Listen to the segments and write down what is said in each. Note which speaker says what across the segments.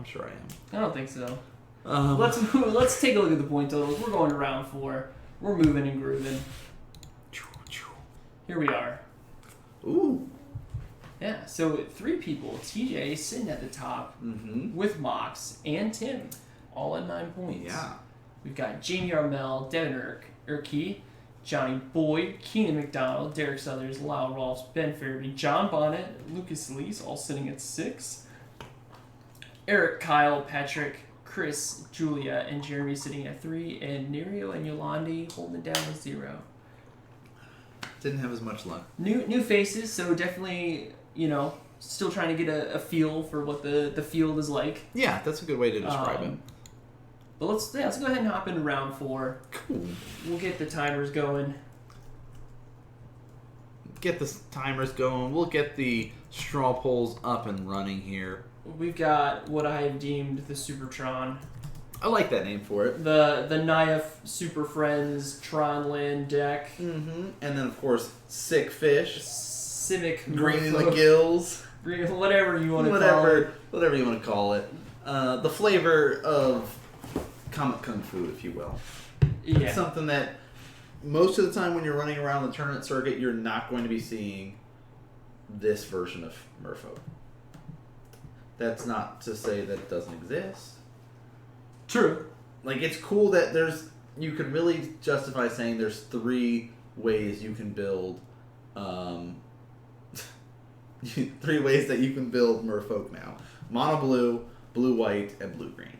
Speaker 1: sure I am.
Speaker 2: I don't think so. Let's take a look at the point totals. We're going to round 4. We're moving and grooving. Here we are.
Speaker 1: Ooh.
Speaker 2: Yeah, so 3 people. TJ sitting at the top with Mox and Tim, all at 9 points.
Speaker 1: Yeah.
Speaker 2: We've got Jamie Armel, Devin Urke, Johnny Boyd, Keenan McDonald, Derek Southers, Lyle Rolfs, Ben Farabee, John Bonnet, Lucas Lees, all sitting at 6. Eric, Kyle, Patrick, Chris, Julia, and Jeremy sitting at 3, and Nerio and Yolandi holding it down with 0.
Speaker 1: Didn't have as much luck.
Speaker 2: New faces, so definitely, still trying to get a feel for what the field is like.
Speaker 1: Yeah, that's a good way to describe it.
Speaker 2: But let's go ahead and hop into round 4.
Speaker 1: Cool.
Speaker 2: We'll get the timers going.
Speaker 1: We'll get the straw polls up and running here.
Speaker 2: We've got what I have deemed the Super Tron.
Speaker 1: I like that name for it.
Speaker 2: The Naya Super Friends Tron Land deck.
Speaker 1: And then, of course, Sick Fish.
Speaker 2: Simic
Speaker 1: Green in the Gills.
Speaker 2: Whatever you want to call it.
Speaker 1: Whatever you want to call it. The flavor of Comic Kung Fu, if you will.
Speaker 2: Yeah.
Speaker 1: It's something that most of the time when you're running around the tournament circuit, you're not going to be seeing this version of Merfolk. That's not to say that it doesn't exist.
Speaker 2: True.
Speaker 1: Like, it's cool that you could really justify saying there's 3 ways you can build, 3 ways that you can build Merfolk now. Mono blue, blue white, and blue green.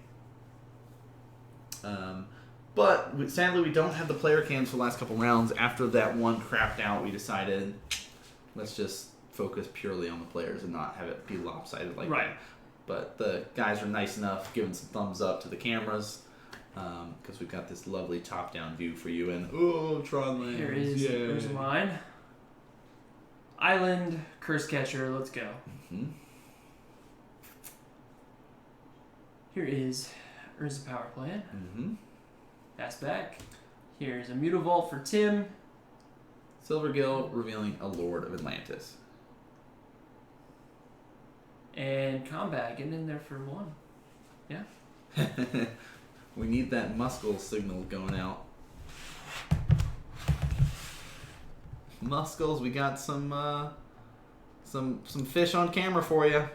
Speaker 1: But sadly we don't have the player cams for the last couple rounds. After that one crapped out, we decided let's just focus purely on the players and not have it be lopsided like that. But the guys are nice enough, giving some thumbs up to the cameras, because we've got this lovely top-down view for you. And Tron lands.
Speaker 2: Here's mine. Island, Curse Catcher, let's go. Here is Urza Power Plant. Pass back. Here's a Mutavault for Tim.
Speaker 1: Silvergill revealing a Lord of Atlantis.
Speaker 2: And Combat getting in there for 1. Yeah.
Speaker 1: We need that muscle signal going out. Muscles, we got some fish on camera for you.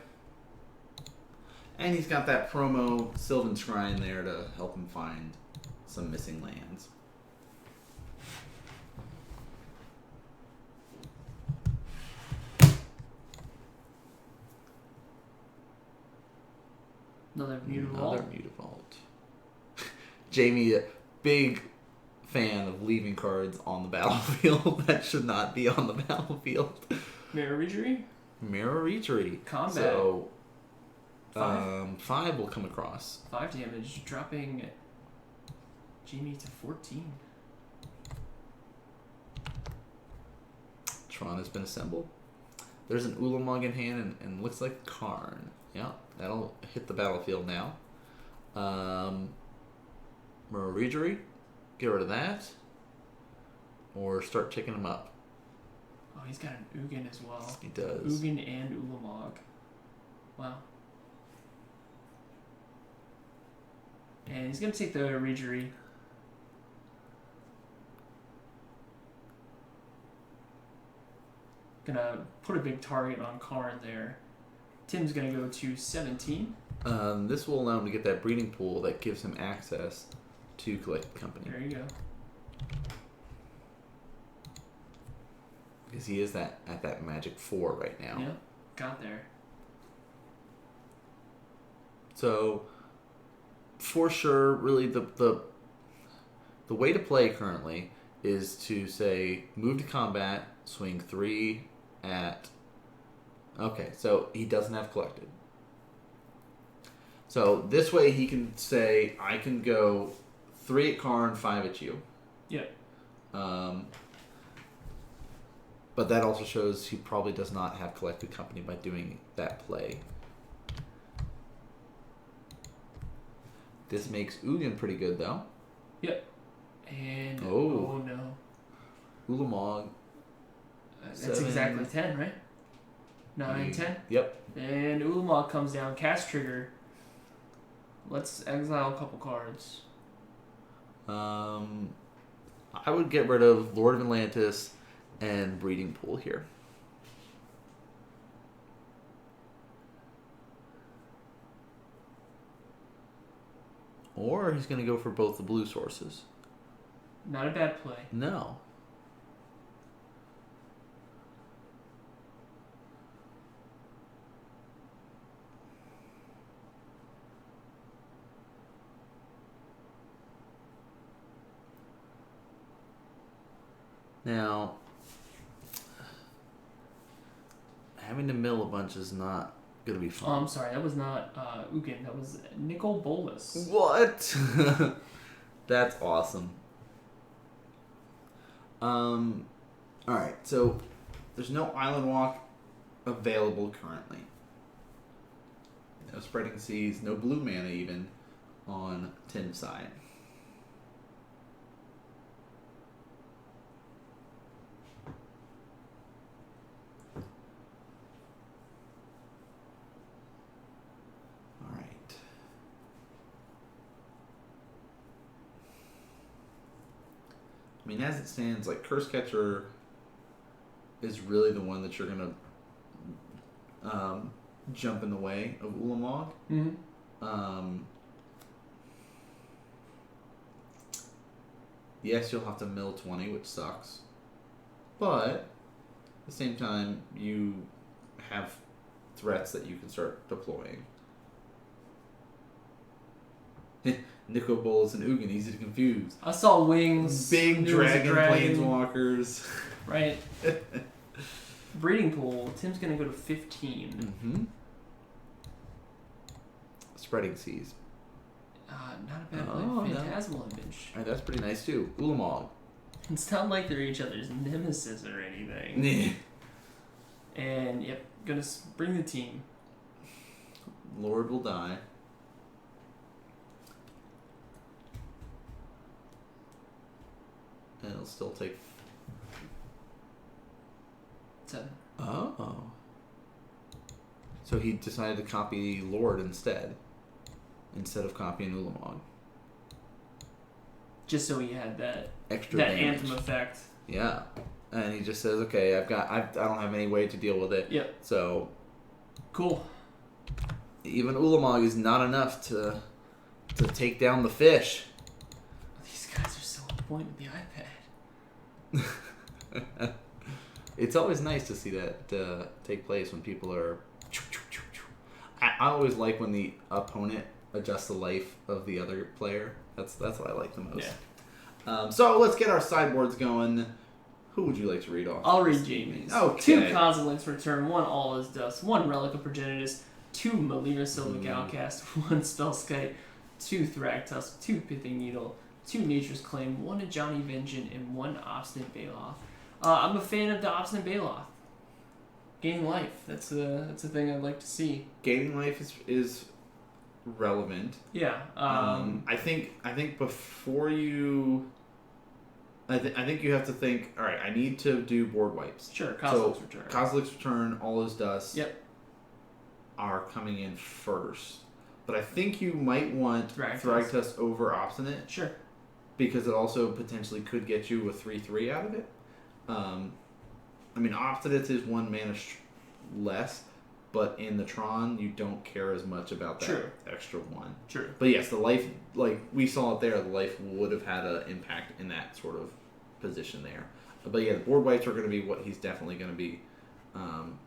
Speaker 1: And he's got that promo Sylvan Shrine there to help him find some missing lands.
Speaker 2: Another Mutavault.
Speaker 1: Jamie, big fan of leaving cards on the battlefield that should not be on the battlefield.
Speaker 2: Mirror Reachery. Combat.
Speaker 1: So, 5 will come across.
Speaker 2: 5 damage, dropping Jamie to 14.
Speaker 1: Tron has been assembled. There's an Ulamog in hand and looks like Karn. Yeah, that'll hit the battlefield now. Miragery, get rid of that. Or start ticking them up.
Speaker 2: Oh, he's got an Ugin as well.
Speaker 1: He does.
Speaker 2: Ugin and Ulamog. Wow. And he's going to take the Regery. Gonna put a big target on Karn there. Tim's gonna go to 17.
Speaker 1: This will allow him to get that breeding pool that gives him access to Collected Company.
Speaker 2: There you go.
Speaker 1: Because he is at that magic 4 right now.
Speaker 2: Yeah, got there.
Speaker 1: So, for sure, really the way to play currently is to say move to combat, swing 3 at. Okay, so he doesn't have collected. So this way he can say I can go 3 at Karn, 5 at you.
Speaker 2: Yep.
Speaker 1: But that also shows he probably does not have Collected Company by doing that play. This makes Ugin pretty good though.
Speaker 2: Yep. And
Speaker 1: oh
Speaker 2: no.
Speaker 1: Ulamog.
Speaker 2: That's
Speaker 1: 7.
Speaker 2: exactly 10, right? 9, 10?
Speaker 1: Yep.
Speaker 2: And Ulamog comes down, cast trigger. Let's exile a couple cards.
Speaker 1: I would get rid of Lord of Atlantis and Breeding Pool here. Or he's going to go for both the blue sources.
Speaker 2: Not a bad play.
Speaker 1: No. Now, having to mill a bunch is not going to be fun.
Speaker 2: Oh, I'm sorry. That was not Ugin. That was Nicol Bolas.
Speaker 1: What? That's awesome. Alright, so there's no Island Walk available currently. No Spreading Seas, no blue mana even on Tim's side. Alright. I mean, as it stands, like, Curse Catcher is really the one that you're going to jump in the way of Ulamog.
Speaker 2: Mm-hmm.
Speaker 1: Yes, you'll have to mill 20, which sucks. But at the same time, you have threats that you can start deploying. Nicol Bolas and Ugin, easy to confuse.
Speaker 2: I saw wings.
Speaker 1: Big dragon planeswalkers.
Speaker 2: Right. Breeding Pool. Tim's going to go to 15.
Speaker 1: Mm-hmm. Spreading Seas.
Speaker 2: Not a bad play. Phantasmal Image.
Speaker 1: Alright, that's pretty nice too. Ulamog.
Speaker 2: It's not like they're each other's nemesis or anything. And, yep, gonna bring the team.
Speaker 1: Lord will die. And it'll still take...
Speaker 2: 7.
Speaker 1: Oh. So he decided to copy Lord instead of copying Ulamog.
Speaker 2: Just so he had that
Speaker 1: extra
Speaker 2: that
Speaker 1: damage.
Speaker 2: anthem effect.
Speaker 1: Yeah. And he just says, okay, I don't have any way to deal with it.
Speaker 2: Yep.
Speaker 1: So
Speaker 2: cool.
Speaker 1: Even Ulamog is not enough to take down the fish.
Speaker 2: These guys are so on point with the iPad.
Speaker 1: It's always nice to see that take place when people are... I always like when the opponent adjusts the life of the other player. That's what I like the most.
Speaker 2: Yeah.
Speaker 1: So let's get our sideboards going. Who would you like to read off?
Speaker 2: I'll read Jamie's.
Speaker 1: Okay.
Speaker 2: 2 Kozilek's Return, 1 All Is Dust, 1 Relic of Progenitus, 2 Malira Sylvic Outcast, 1 Spellskite, 2 Thragtusk, 2 Pithing Needle, 2 Nature's Claim, 1 Ajani Vengeance, and 1 Obstinate Baloth. I'm a fan of the Obstinate Baloth. Gaining life. That's a thing I'd like to see.
Speaker 1: Gaining life is relevant.
Speaker 2: Yeah.
Speaker 1: I think before you... I think you have to think, all right, I need to do board wipes.
Speaker 2: Sure, Kozilek's Return.
Speaker 1: Kozilek's Return, All Is Dust
Speaker 2: are
Speaker 1: coming in first. But I think you might want Thragtusk over Obstinate.
Speaker 2: Sure.
Speaker 1: Because it also potentially could get you a 3/3 out of it. I mean, Obstinate is 1 mana less, but in the Tron, you don't care as much about that extra 1.
Speaker 2: True.
Speaker 1: But yes, the life, like we saw it there, the life would have had an impact in that sort of position there. But yeah, the board wipes are going to be what he's definitely going to be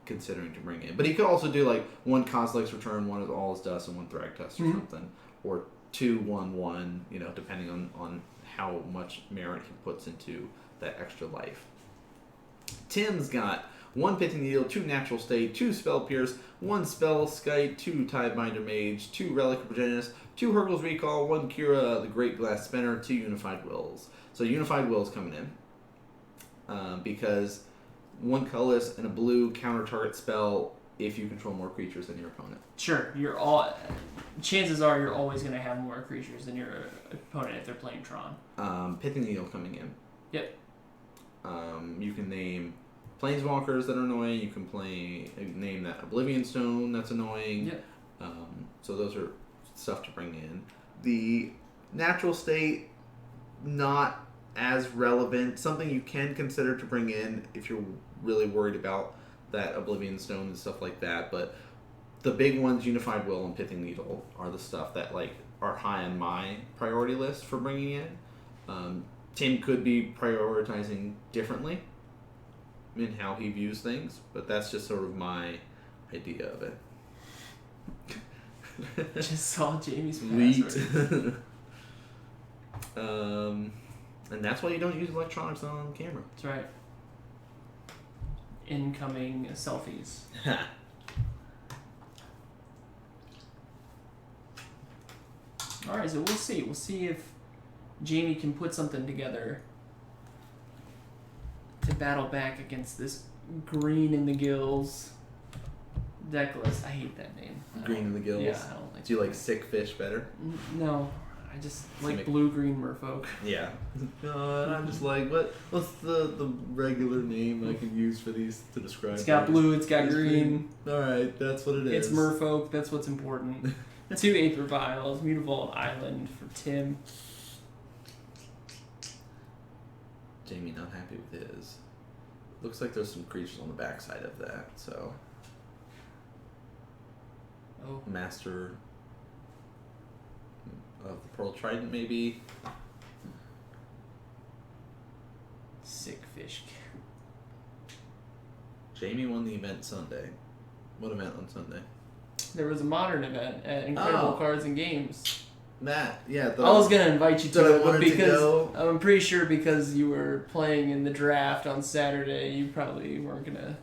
Speaker 1: considering to bring in. But he could also do like 1 Kozilek's Return, 1 is All Is Dust, and 1 Thragtusk or something. Or 2/1/1, depending on how much merit he puts into that extra life. Tim's got 1 Pithing Needle, 2 Natural State, 2 Spell Pierce, 1 Spellskite, 2 Tidebinder Mage, 2 Relic of Progenitus, 2 Hurkyl's Recall, 1 Kira the Great Glass Spinner, 2 Unified Wills. So Unified Wills coming in. Because 1 colorless and a blue counter target spell if you control more creatures than your opponent.
Speaker 2: Sure. Chances are you're always going to have more creatures than your opponent if they're playing Tron.
Speaker 1: Pithing Needle coming in.
Speaker 2: Yep.
Speaker 1: You can name Planeswalkers that are annoying. You can name that Oblivion Stone that's annoying.
Speaker 2: Yep.
Speaker 1: So those are stuff to bring in. The natural state, not as relevant. Something you can consider to bring in if you're really worried about that Oblivion Stone and stuff like that. But the big ones, Unified Will and Pithing Needle, are the stuff that like are high on my priority list for bringing in. Tim could be prioritizing differently in how he views things, but that's just sort of my idea of it.
Speaker 2: Just saw Jamie's password.
Speaker 1: And that's why you don't use electronics on camera.
Speaker 2: That's right. Incoming selfies. Alright, so we'll see. We'll see if Jamie can put something together to battle back against this Green in the Gills deck list. I hate that name.
Speaker 1: Green in the Gills?
Speaker 2: Yeah, I don't like
Speaker 1: Do you like Sick Fish better?
Speaker 2: No. I just like
Speaker 1: Simic.
Speaker 2: Blue-Green Merfolk.
Speaker 1: Yeah. I'm just like, what's the regular name I can use for these to describe
Speaker 2: It's got
Speaker 1: these?
Speaker 2: blue, it's got green.
Speaker 1: Alright, that's what it is.
Speaker 2: It's Merfolk, that's what's important. 2 Aether Vials, Mutavault Island for Tim.
Speaker 1: Jamie not happy with his. Looks like there's some creatures on the backside of that, so.
Speaker 2: Oh.
Speaker 1: Master of the Pearl Trident, maybe.
Speaker 2: Sick fish.
Speaker 1: Jamie won the event Sunday. What event on Sunday?
Speaker 2: There was a modern event at Incredible
Speaker 1: Oh.
Speaker 2: Cards and Games.
Speaker 1: Matt, yeah.
Speaker 2: I was gonna invite you
Speaker 1: that I
Speaker 2: to it, but
Speaker 1: wanted to
Speaker 2: because
Speaker 1: go.
Speaker 2: I'm pretty sure because you were playing in the draft on Saturday, you probably weren't gonna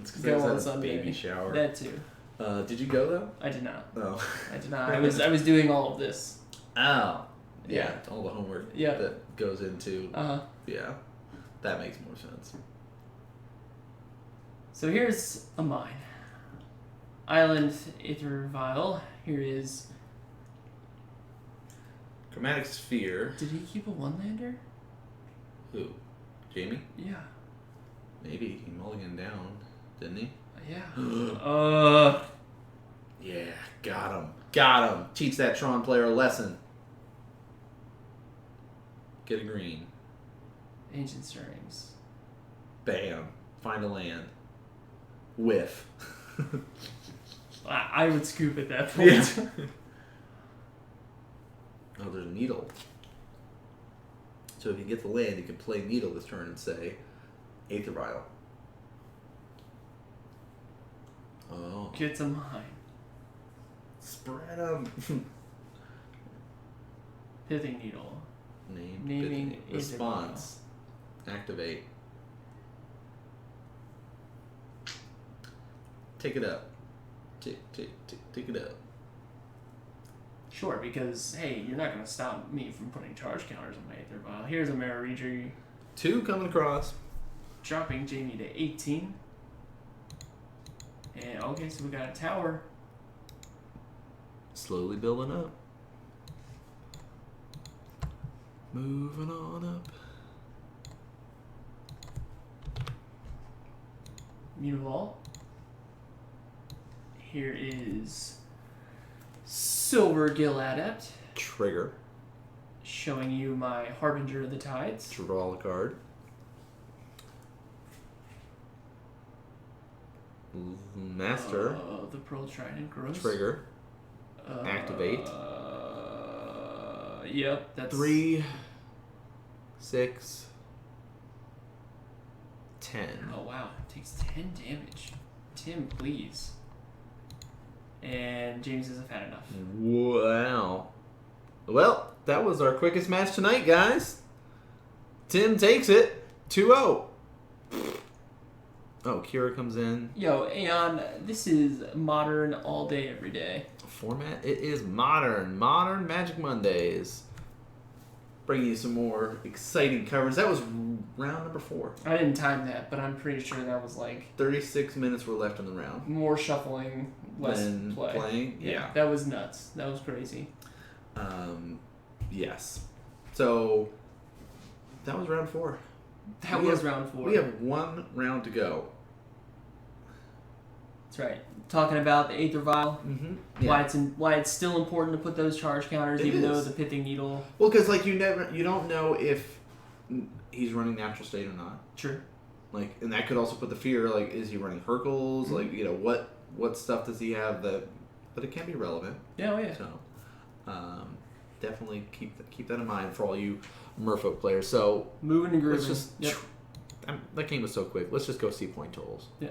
Speaker 1: It's 'cause
Speaker 2: go
Speaker 1: I was
Speaker 2: on
Speaker 1: at a
Speaker 2: Sunday.
Speaker 1: baby shower.
Speaker 2: That too.
Speaker 1: Did you go though?
Speaker 2: I did not.
Speaker 1: No.
Speaker 2: I did not. I was doing all of this.
Speaker 1: Oh.
Speaker 2: Yeah.
Speaker 1: All the homework
Speaker 2: Yeah.
Speaker 1: that goes into.
Speaker 2: Uh-huh.
Speaker 1: Yeah. That makes more sense.
Speaker 2: So here's a mine. Island Aether Vial. Here is.
Speaker 1: Chromatic Sphere.
Speaker 2: Did he keep a one-lander?
Speaker 1: Who? Jamie?
Speaker 2: Yeah.
Speaker 1: Maybe. He mulliganed down, didn't he?
Speaker 2: Yeah.
Speaker 1: Yeah, got him. Got him. Teach that Tron player a lesson. Get a green.
Speaker 2: Ancient Stirrings.
Speaker 1: Bam. Find a land. Whiff.
Speaker 2: I would scoop at that point.
Speaker 1: Yeah. Oh, there's a Needle. So if you get the land, you can play Needle this turn and say Aether Vial. Oh.
Speaker 2: Get to mine.
Speaker 1: Spread them.
Speaker 2: Pithing Needle.
Speaker 1: Naming
Speaker 2: Aether
Speaker 1: response. Activate. Take it up. Take it up.
Speaker 2: Sure, because, hey, you're not going to stop me from putting charge counters on my Aether Vial. Here's a Mara Reader,
Speaker 1: 2 coming across.
Speaker 2: dropping Jamie to 18. And, okay, so we got a tower.
Speaker 1: Slowly building up. Moving on up.
Speaker 2: Mutavault. Here is Silver Gill Adept,
Speaker 1: Trigger.
Speaker 2: showing you my Harbinger of the Tides.
Speaker 1: Draw a card. Master.
Speaker 2: The Pearl Trident, gross.
Speaker 1: Trigger. Activate.
Speaker 2: Yep, that's
Speaker 1: 3, 6, 10.
Speaker 2: Oh wow, takes 10 damage. Tim, please. And James says I've had enough.
Speaker 1: Wow. Well, that was our quickest match tonight, guys. Tim takes it 2-0. Oh, Kira comes in.
Speaker 2: Yo, Aeon, this is modern all day, every day.
Speaker 1: Format, it is modern. Modern Magic Mondays. Bringing you some more exciting coverage. That was round number 4.
Speaker 2: I didn't time that, but I'm pretty sure that was like
Speaker 1: 36 minutes were left in the round.
Speaker 2: more shuffling, less
Speaker 1: Than
Speaker 2: play.
Speaker 1: playing? Yeah.
Speaker 2: That was nuts. That was crazy.
Speaker 1: Yes. So, that was round 4.
Speaker 2: That
Speaker 1: We
Speaker 2: was
Speaker 1: have-
Speaker 2: round 4.
Speaker 1: We have 1 round to go.
Speaker 2: That's right. Talking about the Aether Vial,
Speaker 1: Yeah.
Speaker 2: why it's still important to put those charge counters,
Speaker 1: It
Speaker 2: even though
Speaker 1: is.
Speaker 2: the Pithing Needle.
Speaker 1: Well, because like you don't know if he's running natural state or not.
Speaker 2: True.
Speaker 1: Like, and that could also put the fear. Like, is he running Hercules? Like, what stuff does he have but it can be relevant.
Speaker 2: Yeah, oh yeah.
Speaker 1: So, definitely keep that in mind for all you Merfolk players. So
Speaker 2: moving and grooving.
Speaker 1: let's just that game was so quick. Let's just go see point totals.
Speaker 2: Yeah.